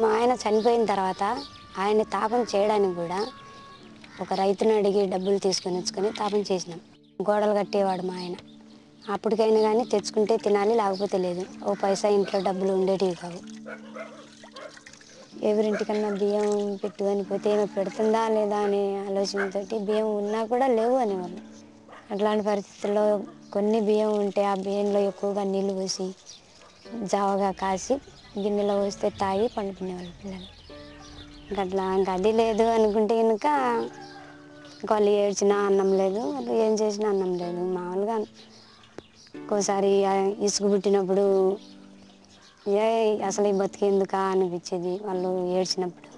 మా ఆయన చనిపోయిన తర్వాత ఆయన్ని తాపం చేయడానికి కూడా ఒక రైతుని అడిగి డబ్బులు తీసుకొని తాపం చేసినాం. గోడలు కట్టేవాడు మా ఆయన. అప్పటికైనా కానీ తెచ్చుకుంటే తినాలి, లేకపోతే లేదు. ఓ పైసా ఇంట్లో డబ్బులు ఉండేటివి కావు. ఎవరింటికన్నా బియ్యం పెట్టుకొని పోతే ఏమో పెడుతుందా లేదా అనే ఆలోచనతోటి బియ్యం ఉన్నా కూడా లేవు అనేవాళ్ళు. అట్లాంటి పరిస్థితుల్లో కొన్ని బియ్యం ఉంటే ఆ బియ్యంలో ఎక్కువగా నీళ్ళు పోసి జావగా కాసి గిన్నెలో పోస్తే తాగి పండుకునేవాళ్ళు పిల్లలు. ఇంకా అది లేదు అనుకుంటే కనుక వాళ్ళు ఏడ్చినా అన్నం లేదు, వాళ్ళు ఏం చేసినా అన్నం లేదు. మామూలుగా ఒక్కోసారి ఇసుగు పుట్టినప్పుడు అసలు ఈ బతికేందుకా అనిపించేది వాళ్ళు ఏడ్చినప్పుడు.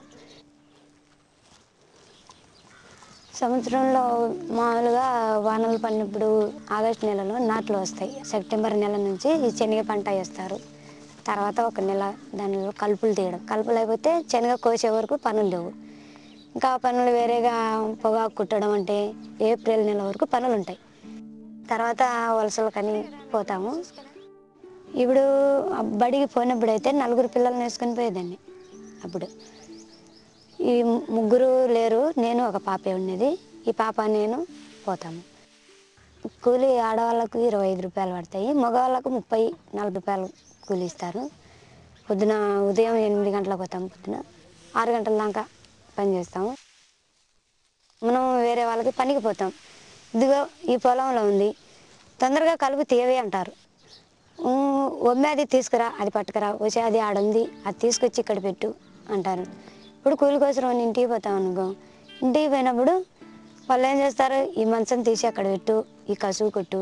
సంవత్సరంలో మామూలుగా వానలు పడినప్పుడు ఆగస్టు నెలలో నాట్లు వస్తాయి. సెప్టెంబర్ నెల నుంచి ఈ శనగ పంట వేస్తారు. తర్వాత ఒక నెల దానిలో కలుపులు తీయడం. కలుపులు అయిపోతే శనగ కోసే వరకు పనులు లేవు. ఇంకా పనులు వేరేగా పొగాకు కుట్టడం అంటే ఏప్రిల్ నెల వరకు పనులు ఉంటాయి. తర్వాత వలసలకని పోతాము. ఇప్పుడు బడికి పోయినప్పుడు అయితే నలుగురు పిల్లల్ని వేసుకొని పోయేదాన్ని. అప్పుడు ఈ ముగ్గురు లేరు, నేను ఒక పాపే ఉండేది. ఈ పాప నేను పోతాము. కూలి ఆడవాళ్ళకు 25 రూపాయలు పడతాయి, మగవాళ్ళకు 30-40 రూపాయలు కూలి ఇస్తారు. ఉదయం 8 గంటలకు పోతాము, పొద్దున 6 గంటల దాకా పని చేస్తాము. మనం వేరే వాళ్ళకి పనికి పోతాం. ఇదిగో ఈ పొలంలో ఉంది, తొందరగా కలుపు తీయవే అంటారు. అది తీసుకురా, అది పట్టుకురా, వచ్చి అది ఆడుంది, అది తీసుకొచ్చి ఇక్కడ పెట్టు అంటారు. ఇప్పుడు కూలి కోసం ఇంటికి పోతాం అనుకో, ఇంటికి పోయినప్పుడు వాళ్ళు ఏం చేస్తారు, ఈ మంచం తీసి అక్కడ పెట్టు, ఈ కసువు కొట్టు,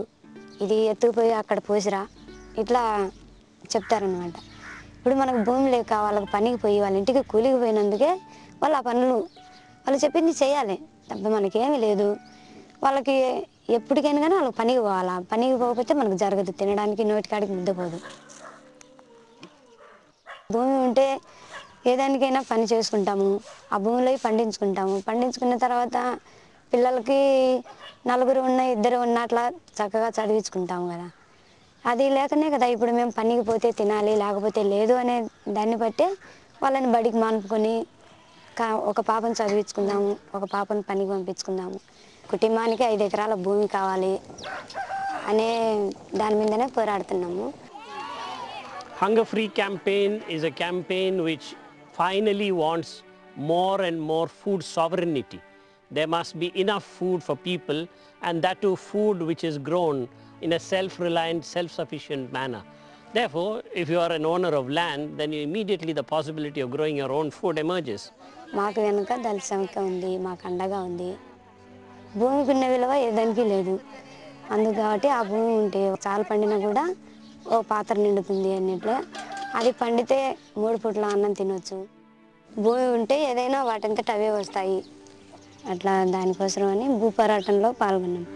ఇది ఎత్తుకుపోయి అక్కడ పోసిరా, ఇట్లా చెప్తారనమాట. ఇప్పుడు మనకు భూమి లేక వాళ్ళకి పనికి పోయి వాళ్ళ ఇంటికి కూలికి పోయినందుకే వాళ్ళు ఆ పనులు వాళ్ళు చెప్పింది చేయాలి తప్ప మనకేమీ లేదు. వాళ్ళకి ఎప్పటికైనా కానీ వాళ్ళకి పనికి పోవాలా, పనికి పోకపోతే మనకు జరగదు, తినడానికి నోటికాడికి ముద్దపోదు. భూమి ఉంటే ఏ దానికైనా పని చేసుకుంటాము, ఆ భూమిలో పండించుకుంటాము. పండించుకున్న తర్వాత పిల్లలకి నలుగురు ఉన్న, ఇద్దరు ఉన్న అట్లా చక్కగా చదివించుకుంటాము కదా. అది లేకనే కదా ఇప్పుడు మేము పనికి పోతే తినాలి, లేకపోతే లేదు అనే దాన్ని బట్టే వాళ్ళని బడికి మానుపుకొని ఒక పాపను చదివించుకుందాము, ఒక పాపను పనికి పంపించుకుందాము, కుటుంబానికి 5 ఎకరాల భూమి కావాలి అనే దాని మీదనే పోరాడుతున్నాము. Hunger Free campaign is a campaign which finally wants more and more food sovereignty. There must be enough food for people, and that too food which is grown in a self-reliant, self-sufficient manner. Therefore, if you are an owner of land, then immediately the possibility of growing your own food emerges. మాకు వెనుక దళిత సంఖ్య ఉంది, మాకు అండగా ఉంది. భూమికి ఉన్న విలువ ఏదానికి లేదు. అందుకు కాబట్టి ఆ భూమి ఉంటే చాలు పండినా కూడా ఓ పాత్ర నిండుతుంది అన్నట్లు. అది పండితే 3 పూట్ల అన్నం తినొచ్చు. భూమి ఉంటే ఏదైనా వాటంతట అవే వస్తాయి. అట్లా దానికోసం అని భూ పోరాటంలో పాల్గొన్నాం.